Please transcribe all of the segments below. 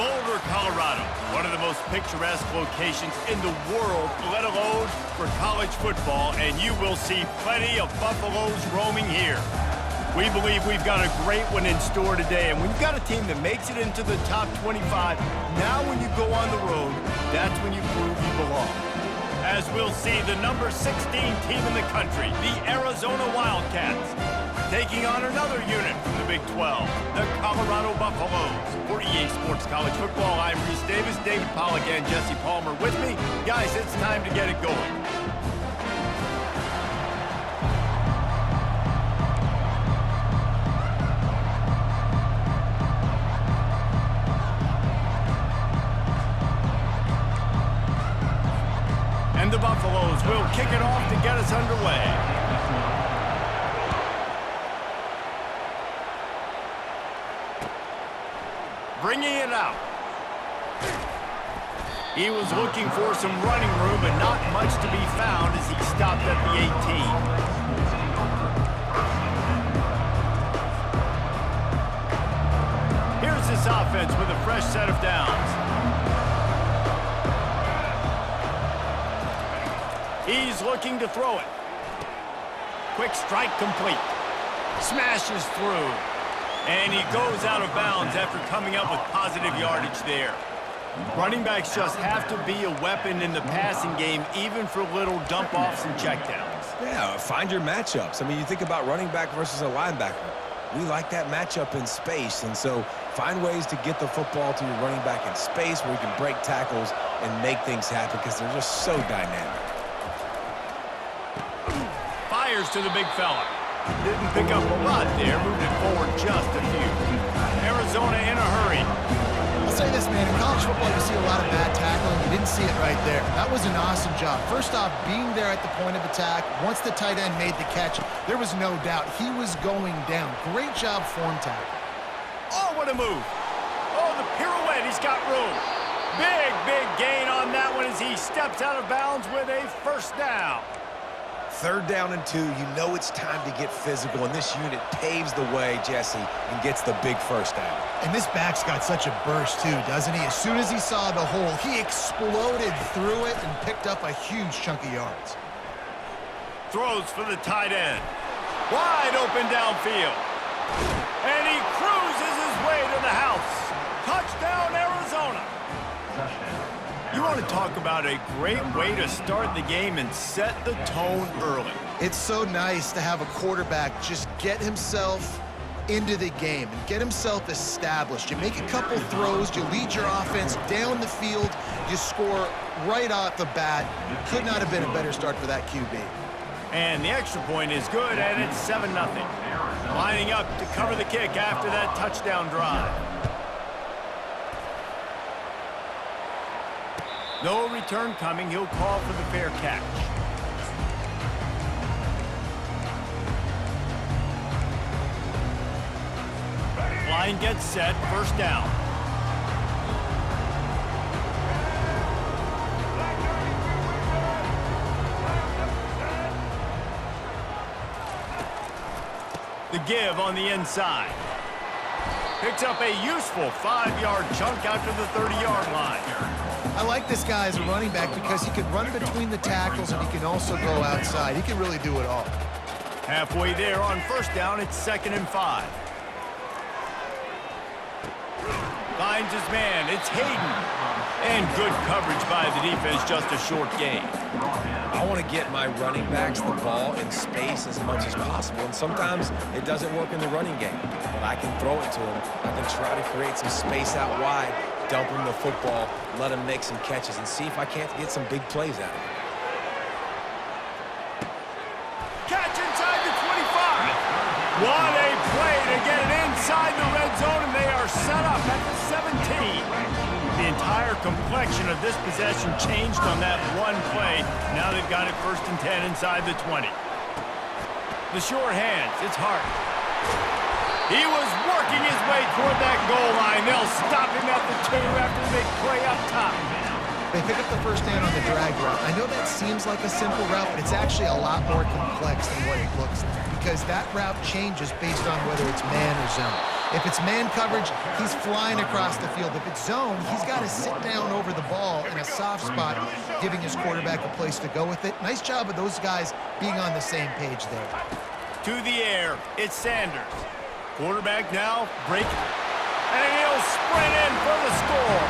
Boulder, Colorado, one of the most picturesque locations in the world, let alone for college football, and you will see plenty of Buffaloes roaming here. We believe we've got a great one in store today, and we've got a team that makes it into the top 25. Now when you go on the road, that's when you prove you belong. As we'll see, the number 16 team in the country, the Arizona Wildcats, taking on another unit from the Big 12, the Colorado Buffaloes. For EA Sports College Football, I'm Reese Davis, David Pollack, and Jesse Palmer with me. Guys, it's time to get it going. And the Buffaloes will kick it off to get us underway. Bringing it out. He was looking for some running room, but not much to be found as he stopped at the 18. Here's this offense with a fresh set of downs. He's looking to throw it. Quick strike complete. Smashes through. And he goes out of bounds after coming up with positive yardage there. Running backs just have to be a weapon in the passing game, even for little dump-offs and checkdowns. Yeah, find your matchups. I mean, you think about running back versus a linebacker. We like that matchup in space, and so find ways to get the football to your running back in space where you can break tackles and make things happen because they're just so dynamic. Fires to the big fella. Didn't pick up a lot there, moved it forward just a few. Arizona in a hurry. I'll say this, man, in college football you see a lot of bad tackling. You didn't see it right there. That was an awesome job. First off, being there at the point of attack. Once the tight end made the catch, there was no doubt he was going down. Great job form tackle. Oh, what a move. Oh, the pirouette, he's got room. Big gain on that one as he steps out of bounds with a first down. 3rd down and 2, you know it's time to get physical, and this unit paves the way, Jesse, and gets the big first down. And this back's got such a burst, too, doesn't he? As soon as he saw the hole, he exploded through it and picked up a huge chunk of yards. Throws for the tight end. Wide open downfield. And he cruises his way to the house. Touchdown, Arizona. You want to talk about a great way to start the game and set the tone early. It's so nice to have a quarterback just get himself into the game and get himself established. You make a couple throws, you lead your offense down the field, you score right off the bat. Could not have been a better start for that QB. And the extra point is good, and it's 7-0. Lining up to cover the kick after that touchdown drive. No return coming. He'll call for the fair catch. Line gets set. First down. The give on the inside. Picks up a useful 5-yard chunk out to the 30-yard line. I like this guy as a running back because he can run between the tackles and he can also go outside. He can really do it all. Halfway there on first down, it's 2nd and 5. Finds his man, it's Hayden. And good coverage by the defense, just a short gain. I want to get my running backs the ball in space as much as possible, and sometimes it doesn't work in the running game, but I can throw it to him. I can try to create some space out wide, dump him the football, let him make some catches, and see if I can't get some big plays out of him. Catch inside the 25. What a play to get it inside the red zone, and they are set up at the 17. The entire complexion of this possession changed on that one play. Now they've got it 1st and 10 inside the 20. The short hands, it's Hart. He was working his way toward that goal line. They'll stop him at the 2 after the big play up top. They pick up the first down on the drag route. I know that seems like a simple route, but it's actually a lot more complex than what it looks like because that route changes based on whether it's man or zone. If it's man coverage, he's flying across the field. If it's zone, he's got to sit down over the ball in a soft spot, giving his quarterback a place to go with it. Nice job of those guys being on the same page there. To the air, it's Sanders. Quarterback now, break, and he'll sprint in for the score.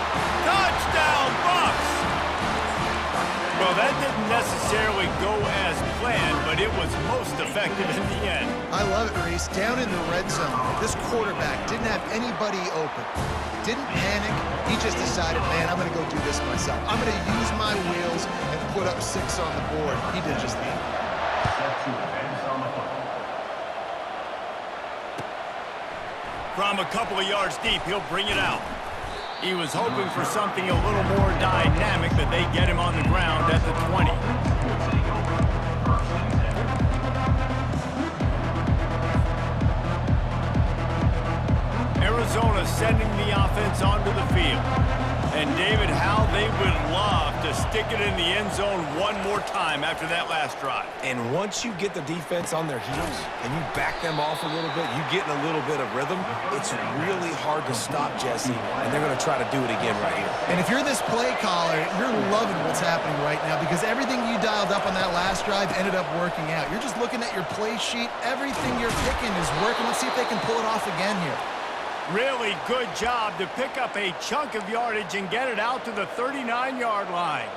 Touchdown, Bucs! Well, that didn't necessarily go as planned, but it was most effective in the end. I love it, Reese. Down in the red zone, this quarterback didn't have anybody open. Didn't panic. He just decided, man, I'm going to go do this myself. I'm going to use my wheels and put up 6 on the board. He did just that. From a couple of yards deep, he'll bring it out. He was hoping for something a little more dynamic, but they get him on the ground at the 20. Arizona sending the offense onto the field. And David, how they would love to stick it in the end zone one more time after that last drive. And once you get the defense on their heels and you back them off a little bit, you get in a little bit of rhythm, it's really hard to stop Jesse, and they're going to try to do it again right here. And if you're this play caller, you're loving what's happening right now because everything you dialed up on that last drive ended up working out. You're just looking at your play sheet. Everything you're picking is working. Let's see if they can pull it off again here. Really good job to pick up a chunk of yardage and get it out to the 39-yard line.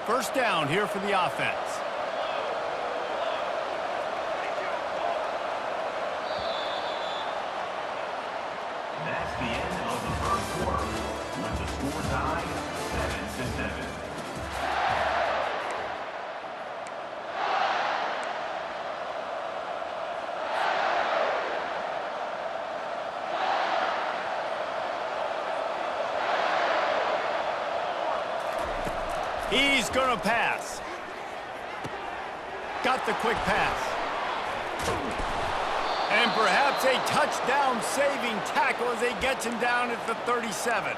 First down here for the offense. That's the end of the first quarter, with the score tied 7-7. He's going to pass. Got the quick pass. And perhaps a touchdown-saving tackle as he gets him down at the 37.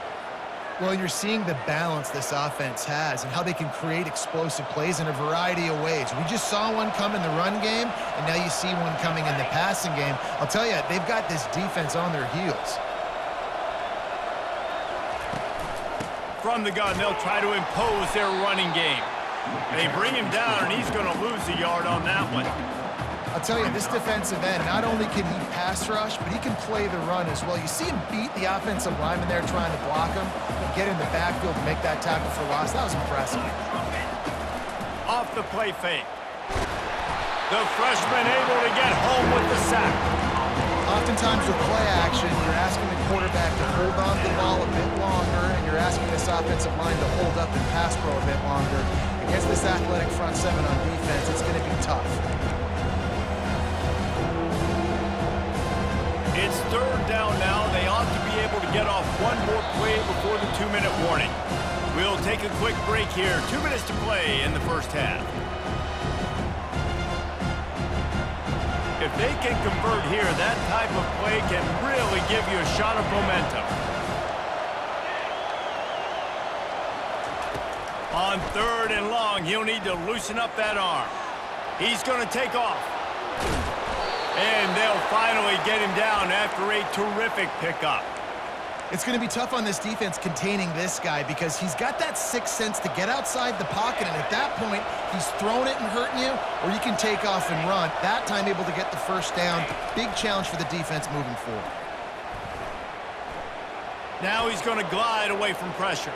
Well, you're seeing the balance this offense has and how they can create explosive plays in a variety of ways. We just saw one come in the run game, and now you see one coming in the passing game. I'll tell you, they've got this defense on their heels. From the gun, they'll try to impose their running game. They bring him down, and he's going to lose a yard on that one. I'll tell you, this defensive end, not only can he pass rush, but he can play the run as well. You see him beat the offensive lineman there trying to block him and get in the backfield to make that tackle for loss. That was impressive. Off the play fake. The freshman able to get home with the sack. Oftentimes with play action, you're asking the quarterback to hold on to the ball a bit longer, and you're asking this offensive line to hold up and pass pro a bit longer. Against this athletic front seven on defense, it's going to be tough. It's third down now. They ought to be able to get off one more play before the 2-minute warning. We'll take a quick break here. 2 minutes to play in the first half. If they can convert here, that type of play can really give you a shot of momentum. On third and long, he'll need to loosen up that arm. He's going to take off. And they'll finally get him down after a terrific pickup. It's going to be tough on this defense containing this guy because he's got that sixth sense to get outside the pocket, and at that point, he's throwing it and hurting you, or you can take off and run. That time able to get the first down. Big challenge for the defense moving forward. Now he's going to glide away from pressure.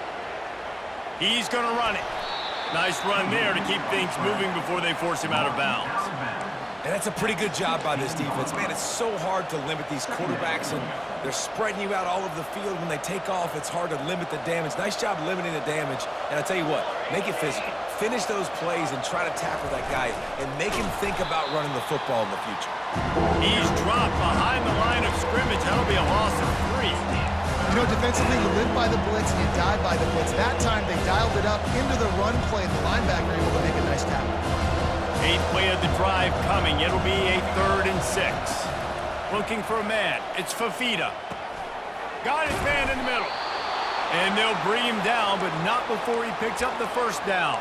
He's going to run it. Nice run there to keep things moving before they force him out of bounds. And that's a pretty good job by this defense. Man, it's so hard to limit these quarterbacks, and they're spreading you out all over the field. When they take off, it's hard to limit the damage. Nice job limiting the damage. And I tell you what, make it physical. Finish those plays and try to tackle that guy and make him think about running the football in the future. He's dropped behind the line of scrimmage. That'll be a loss of 3. You know, defensively, you live by the blitz and you die by the blitz. That time, they dialed it up into the run play, and the linebacker able to make a nice tackle. 8th play of the drive coming. It'll be a 3rd and 6. Looking for a man. It's Fafita. Got his man in the middle. And they'll bring him down, but not before he picks up the first down.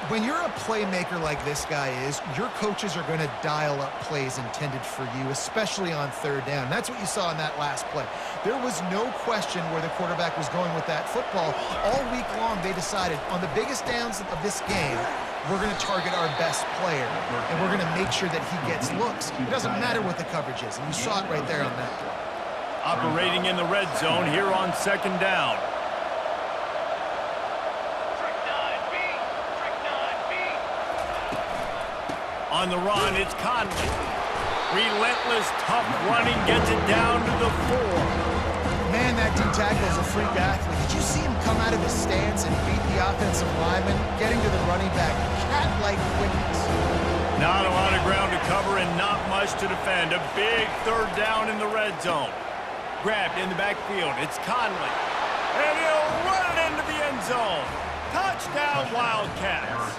When you're a playmaker like this guy is, your coaches are going to dial up plays intended for you, especially on third down. That's what you saw in that last play. There was no question where the quarterback was going with that football. All week long, they decided on the biggest downs of this game, we're going to target our best player, and we're going to make sure that he gets looks. It doesn't matter what the coverage is, and you saw it right there on that play. Operating in the red zone here on second down. On the run, it's Conley. Relentless, tough running, gets it down to the 4. Man, that D-tackle is a freak athlete. Did you see him come out of his stance and beat the offensive lineman, getting to the running back? Cat-like quickness. Not a lot of ground to cover and not much to defend. A big third down in the red zone. Grabbed in the backfield. It's Conley. And he'll run it into the end zone. Touchdown, Wildcats.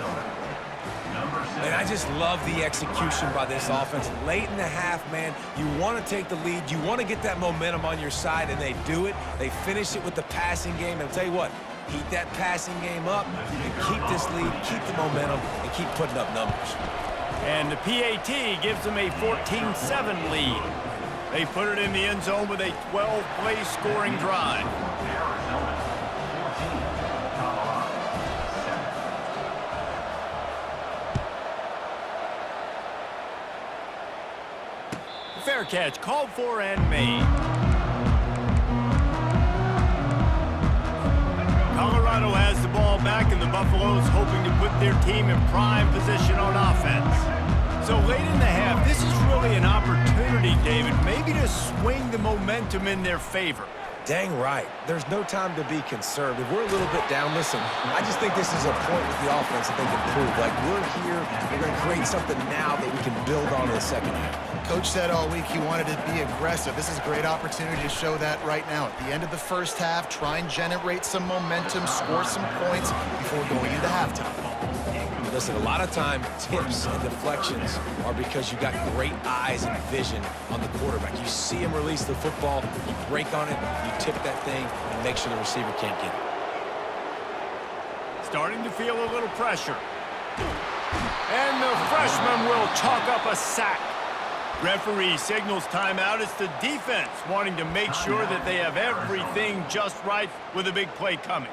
And I just love the execution by this offense. Late in the half, man, you want to take the lead. You want to get that momentum on your side, and they do it. They finish it with the passing game. And I'll tell you what, heat that passing game up and keep this lead, keep the momentum, and keep putting up numbers. And the PAT gives them a 14-7 lead. They put it in the end zone with a 12-play scoring drive. Fair catch, called for and made. Colorado has the ball back, and the Buffaloes hoping to put their team in prime position on offense. So late in the half, this is really an opportunity, David, maybe to swing the momentum in their favor. Dang right. There's no time to be concerned. If we're a little bit down, listen, I just think this is a point with the offense that they can prove. Like, we're here, we're going to create something now that we can build on in the second half. Coach said all week he wanted to be aggressive. This is a great opportunity to show that right now. At the end of the first half, try and generate some momentum, score some points before going into halftime. Listen, a lot of time, tips and deflections are because you got great eyes and vision on the quarterback. You see him release the football, you break on it, you tip that thing, and make sure the receiver can't get it. Starting to feel a little pressure. And the freshman will chalk up a sack. Referee signals timeout. It's the defense wanting to make sure that they have everything just right with a big play coming.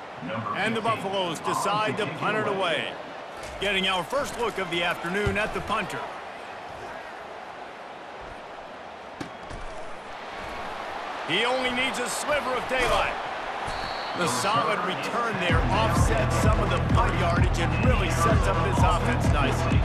And the Buffaloes decide to punt it away. Getting our first look of the afternoon at the punter. He only needs a sliver of daylight. The solid return there offsets some of the punt yardage and really sets up this offense nicely.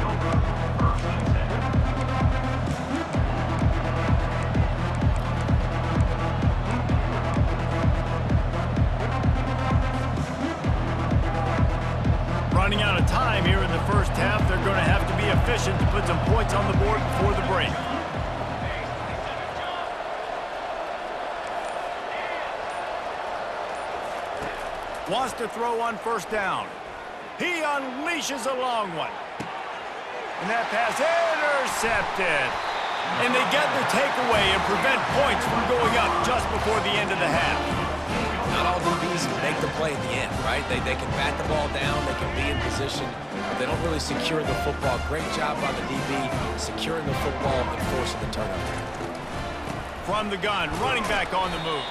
Running out of time here in the first half, they're going to have to be efficient to put some points on the board before the break. Wants to throw on first down. He unleashes a long one. And that pass intercepted. And they get the takeaway and prevent points from going up just before the end of the half. Not all DBs make the play at the end, right? They can bat the ball down, they can be in position, but they don't really secure the football. Great job by the DB securing the football and forcing the turnover. From the gun, running back on the move.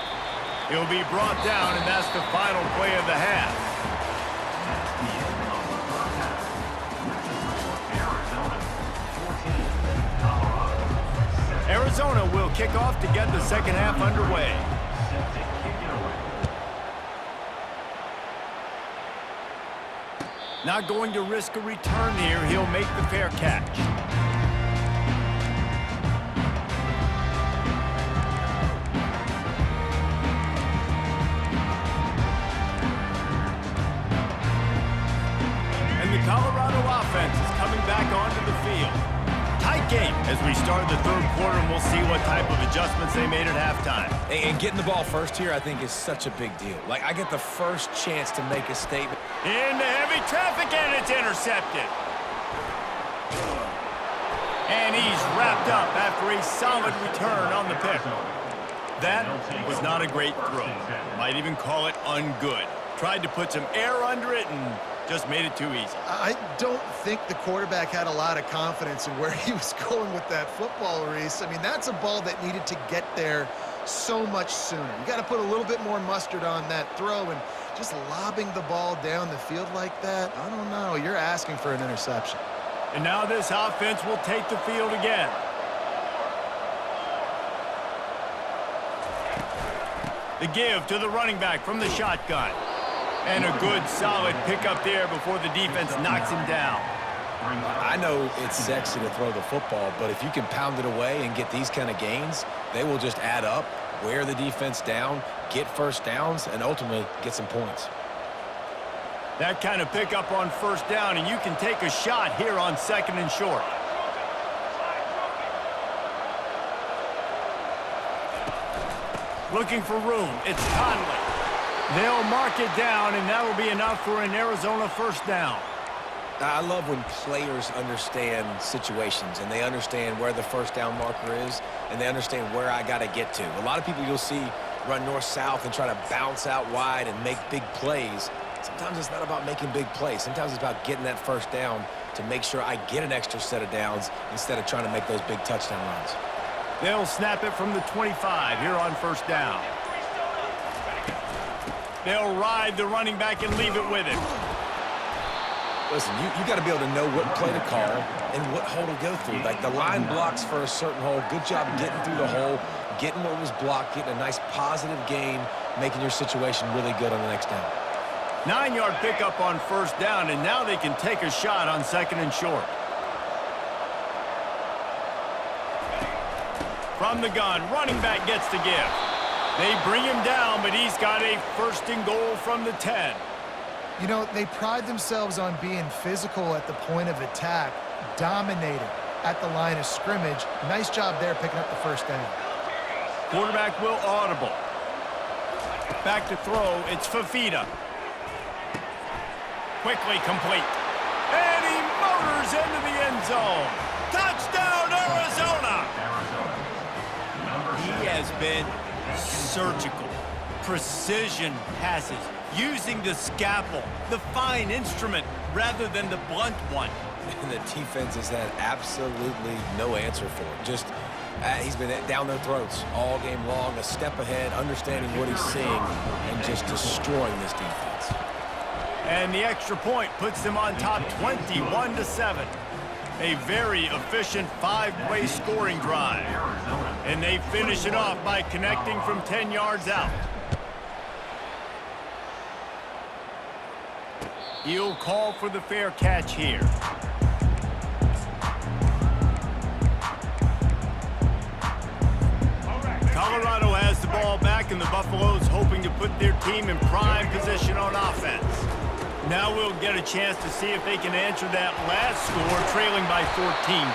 He'll be brought down, and that's the final play of the half. Arizona will kick off to get the second half underway. Not going to risk a return here. He'll make the fair catch. And the Colorado offense is coming back onto the field. Tight game as we start the third quarter, and we'll see what type of adjustments they made at halftime. And getting the ball first here, I think, is such a big deal. Like, I get the first chance to make a statement. Into heavy traffic, and it's intercepted. And he's wrapped up after a solid return on the pick. That was not a great throw. Might even call it ungood. Tried to put some air under it and just made it too easy. I don't think the quarterback had a lot of confidence in where he was going with that football, Reese. I mean, that's a ball that needed to get there so much sooner. You got to put a little bit more mustard on that throw, and just lobbing the ball down the field like that, I don't know. You're asking for an interception. And now this offense will take the field again. The give to the running back from the shotgun. And a good, solid pickup there before the defense knocks him down. I know it's sexy to throw the football, but if you can pound it away and get these kind of gains, they will just add up, wear the defense down, get first downs, and ultimately get some points. That kind of pickup on first down, and you can take a shot here on 2nd and short. Looking for room. It's Conley. They'll mark it down, and that'll be enough for an Arizona first down. I love when players understand situations, and they understand where the first down marker is, and they understand where I got to get to. A lot of people you'll see run north-south and try to bounce out wide and make big plays. Sometimes it's not about making big plays. Sometimes it's about getting that first down to make sure I get an extra set of downs instead of trying to make those big touchdown runs. They'll snap it from the 25 here on first down. They'll ride the running back and leave it with him. Listen, you got to be able to know what play to call and what hole to go through. Like the line blocks for a certain hole. Good job getting through the hole, getting what was blocked, getting a nice positive gain, making your situation really good on the next down. 9-yard pickup on first down, and now they can take a shot on 2nd and short. From the gun, running back gets the give. They bring him down, but he's got a 1st and goal from the 10. You know, they pride themselves on being physical at the point of attack, dominating at the line of scrimmage. Nice job there picking up the first down. Quarterback will audible. Back to throw, it's Fafita. Quickly complete. And he motors into the end zone. Touchdown, Arizona! He has been surgical. Precision passes. Using the scalpel, the fine instrument, rather than the blunt one. And the defense has had absolutely no answer for it. Just, he's been down their throats all game long, a step ahead, understanding what he's seeing, and just destroying this defense. And the extra point puts them on top 21-7. A very efficient 5-play scoring drive. And they finish it off by connecting from 10 yards out. He'll call for the fair catch here. Colorado has the ball back, and the Buffaloes hoping to put their team in prime position on offense. Now we'll get a chance to see if they can answer that last score, trailing by 14,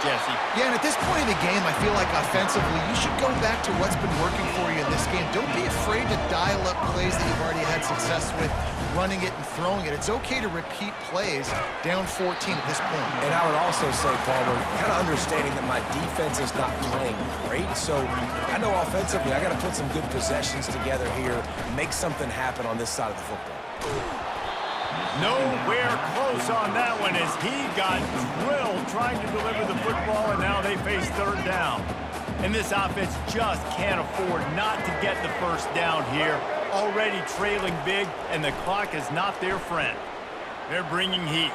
Jesse. Yeah, and at this point in the game, I feel like offensively, you should go back to what's been working for you in this game. Don't be afraid to dial up plays that you've already had success with, running it and throwing it. It's okay to repeat plays down 14 at this point. And I would also say, Palmer, kind of understanding that my defense is not playing great, so I know offensively I got to put some good possessions together here, make something happen on this side of the football. Nowhere close on that one as he got drilled trying to deliver the football, and now they face 3rd down. And this offense just can't afford not to get the first down here. Already trailing big, and the clock is not their friend. They're bringing heat.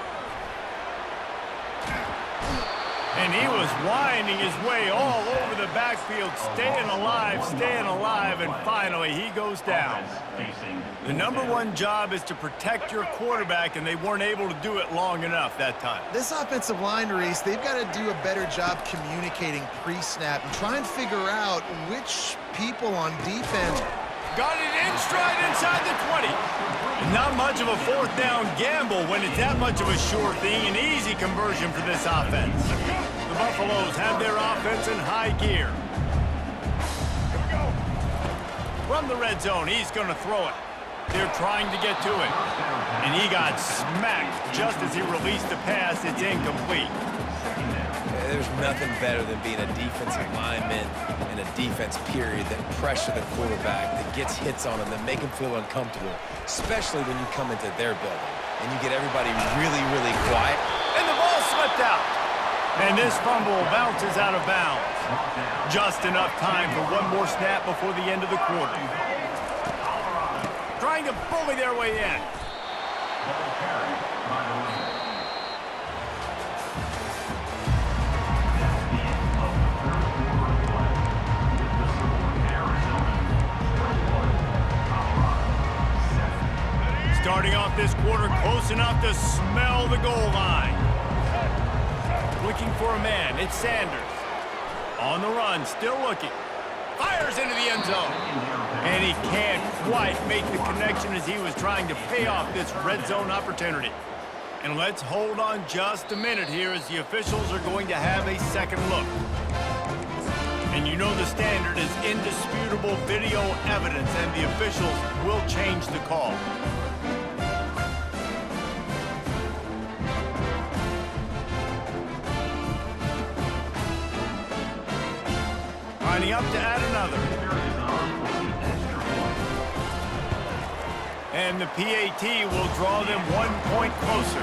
And he was winding his way all over the backfield, staying alive, and finally he goes down. The #1 job is to protect your quarterback, and they weren't able to do it long enough that time. This offensive line, Reese, they've got to do a better job communicating pre-snap and try and figure out which people on defense. Got it in stride inside the 20. And not much of a 4th down gamble when it's that much of a sure thing. An easy conversion for this offense. The Buffaloes have their offense in high gear. From the red zone, he's going to throw it. They're trying to get to it. And he got smacked just as he released the pass. It's incomplete. There's nothing better than being a defensive lineman and a defense period that pressure the quarterback, that gets hits on him, that make him feel uncomfortable, especially when you come into their building and you get everybody really, really quiet. And the ball slipped out. And this fumble bounces out of bounds. Just enough time for one more snap before the end of the quarter. Trying to bully their way in. Starting off this quarter close enough to smell the goal line. Looking for a man, it's Sanders. On the run, still looking. Fires into the end zone. And he can't quite make the connection as he was trying to pay off this red zone opportunity. And let's hold on just a minute here as the officials are going to have a second look. And you know the standard is indisputable video evidence, and the officials will change the call. Lining up to add another. And the PAT will draw them 1 point closer.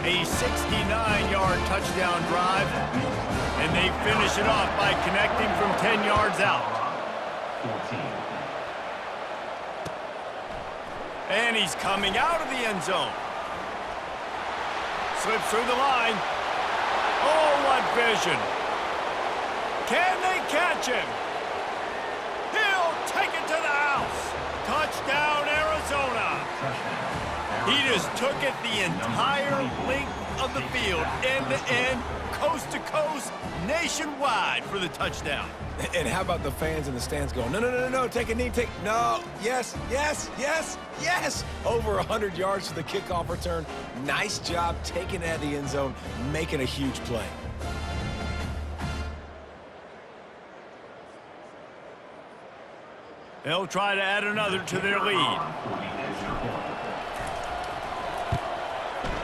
A 69-yard touchdown drive. And they finish it off by connecting from 10 yards out. And he's coming out of the end zone. Slips through the line. Oh, what vision. Can they catch him? He'll take it to the house. Touchdown, Arizona. He just took it the entire length of the field, end to end, coast to coast, nationwide for the touchdown. And how about the fans in the stands going, no, no, no, no, no, take a knee, no, yes, yes, yes, yes. Over 100 yards to the kickoff return. Nice job taking it out of the end zone, making a huge play. They'll try to add another to their lead.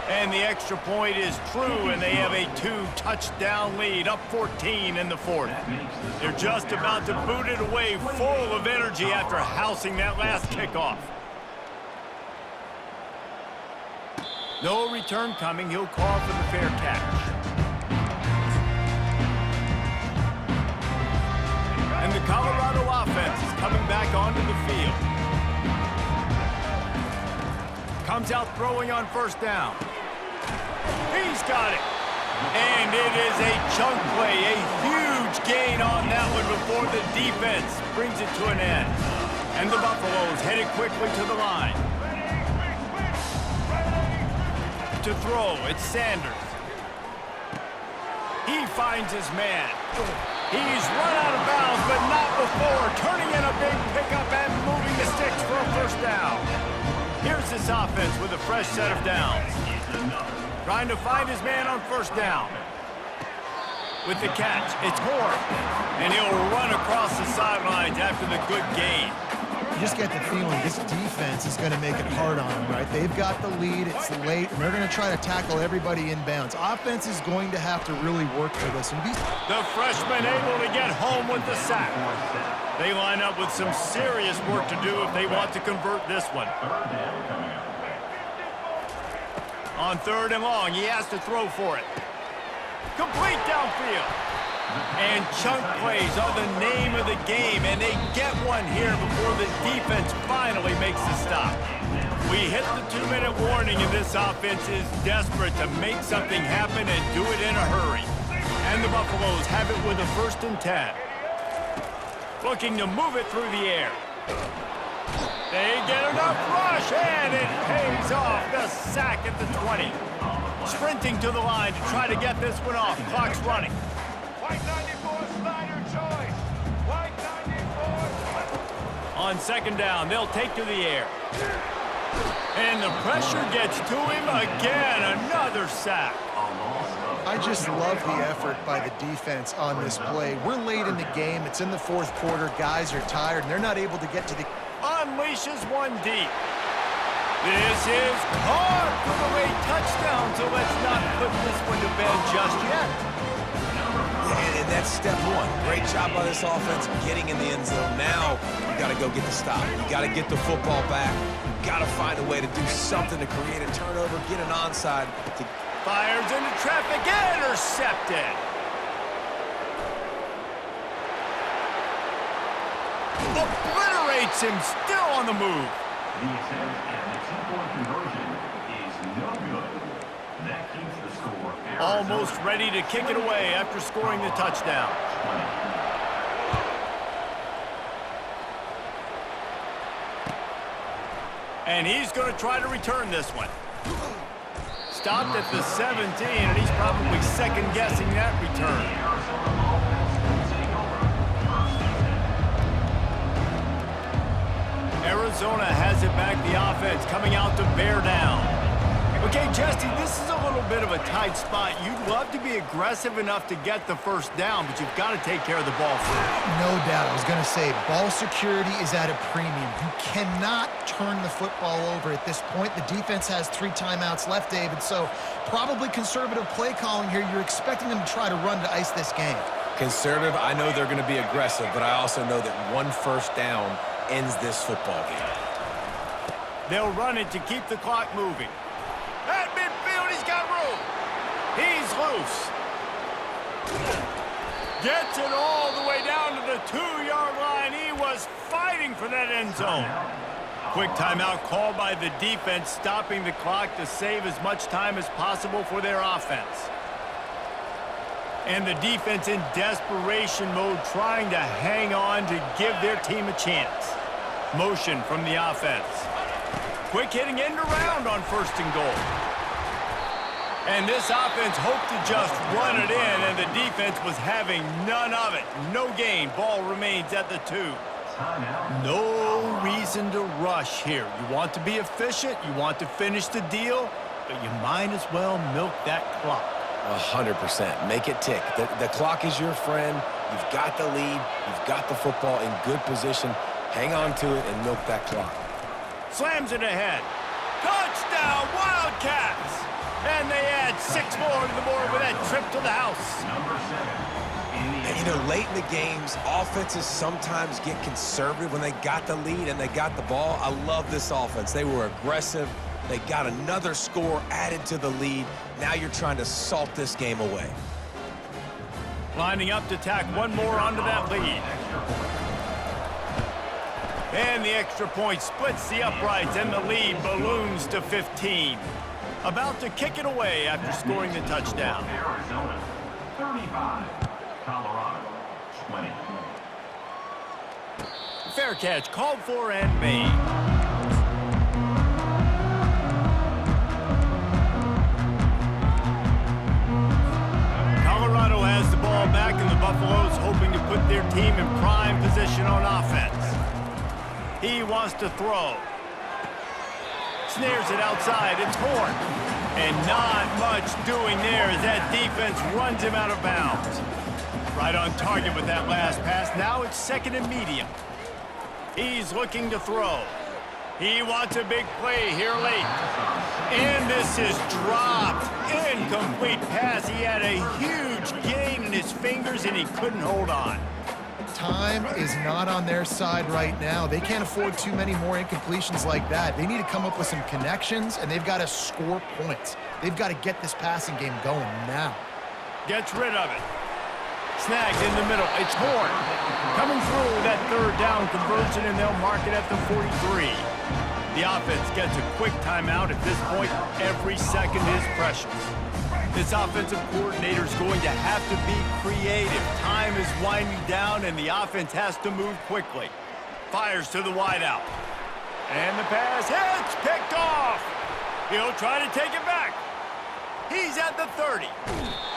And the extra point is true, and they have a 2-touchdown lead, up 14 in the fourth. They're just about to boot it away, full of energy after housing that last kickoff. No return coming. He'll call for the fair catch. And the Colorado offense is coming back onto the field. Comes out throwing on first down. He's got it. And it is a chunk play, a huge gain on that one before the defense brings it to an end. And the Buffaloes headed quickly to the line. To throw, it's Sanders. He finds his man. He's run out of bounds, but not before turning in a big pickup and moving the sticks for a first down. Here's this offense with a fresh set of downs. Trying to find his man on first down. With the catch, it's Horn. And he'll run across the sidelines after the good gain. You just get the feeling this defense is going to make it hard on them, right? They've got the lead, it's late, and they're going to try to tackle everybody inbounds. Offense is going to have to really work for this. And the freshman able to get home with the sack. They line up with some serious work to do if they want to convert this one. On third and long, he has to throw for it. Complete downfield. And chunk plays are the name of the game, and they get one here before the defense finally makes the stop. We hit the 2-minute warning, and this offense is desperate to make something happen and do it in a hurry. And the Buffaloes have it with a 1st and 10. Looking to move it through the air. They get enough rush, and it pays off. The sack at the 20. Sprinting to the line to try to get this one off. Clock's running. White 94, Snyder choice. White 94. On second down, they'll take to the air. And the pressure gets to him again. Another sack. I just love the effort by the defense on this play. We're late in the game. It's in the 4th quarter. Guys are tired, and they're not able to get to the... Unleashes one deep. This is caught for the late touchdown, so let's not put this one to bed just yet. that's step one. Great job by this offense getting in the end zone. Now you got to go get the stop. You got to get the football back. You got to find a way to do something to create a turnover, get an onside. Fires into traffic, intercepted. Obliterates him, still on the move. The attempt at the two-point conversion is no good. That keeps the score. Almost ready to kick it away after scoring the touchdown. 20. And he's going to try to return this one. Stopped at the 17, and he's probably second-guessing that return. Arizona has it back, the offense coming out to bear down. Okay, Jesse, this is a little bit of a tight spot. You'd love to be aggressive enough to get the first down, but you've got to take care of the ball first. No doubt. I was going to say, ball security is at a premium. You cannot turn the football over at this point. The defense has 3 timeouts left, David, so probably conservative play calling here. You're expecting them to try to run to ice this game. Conservative, I know they're going to be aggressive, but I also know that 1 first down ends this football game. They'll run it to keep the clock moving. At midfield, he's got room. He's loose. Gets it all the way down to the 2-yard line. He was fighting for that end zone. Quick timeout called by the defense, stopping the clock to save as much time as possible for their offense. And the defense in desperation mode, trying to hang on to give their team a chance. Motion from the offense. Quick hitting end around on 1st and goal. And this offense hoped to just run it in, and the defense was having none of it. No gain. Ball remains at the 2. No reason to rush here. You want to be efficient. You want to finish the deal, but you might as well milk that clock. 100%. Make it tick. The clock is your friend. You've got the lead. You've got the football in good position. Hang on to it and milk that clock. Slams it ahead. Touchdown, Wildcats! And they add 6 more to the board with that trip to the house. Number 7. And, you know, late in the games, offenses sometimes get conservative when they got the lead and they got the ball. I love this offense. They were aggressive. They got another score added to the lead. Now you're trying to salt this game away. Lining up to tack 1 more onto that lead. And the extra point splits the uprights, and the lead balloons to 15. About to kick it away after scoring the touchdown. Arizona 35, Colorado 20. Fair catch called for and made. Colorado has the ball back, and the Buffaloes hoping to put their team in prime position on offense. He wants to throw. Snares it outside. It's Horn. And not much doing there as that defense runs him out of bounds. Right on target with that last pass. Now it's 2nd and medium. He's looking to throw. He wants a big play here late. And this is dropped. Incomplete pass. He had a huge gain in his fingers, and he couldn't hold on. Time is not on their side right now. They can't afford too many more incompletions like that. They need to come up with some connections, and they've got to score points. They've got to get this passing game going now. Gets rid of it. Snagged in the middle. It's Horn. Coming through that 3rd down conversion, and they'll mark it at the 43. The offense gets a quick timeout. At this point, every second is precious. This offensive coordinator is going to have to be creative. Time is winding down, and the offense has to move quickly. Fires to the wideout. And the pass hits, picked off. He'll try to take it back. He's at the 30.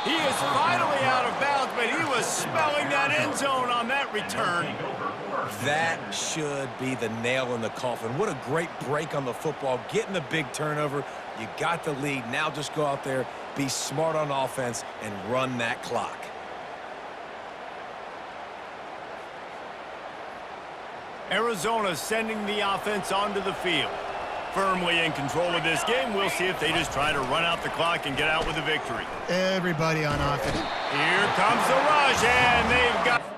He is finally out of bounds, but he was smelling that end zone on that return. That should be the nail in the coffin. What a great break on the football. Getting the big turnover. You got the lead. Now just go out there, be smart on offense, and run that clock. Arizona sending the offense onto the field. firmly in control of this game. We'll see if they just try to run out the clock and get out with a victory. Everybody on offense. Here comes the rush, and they've got...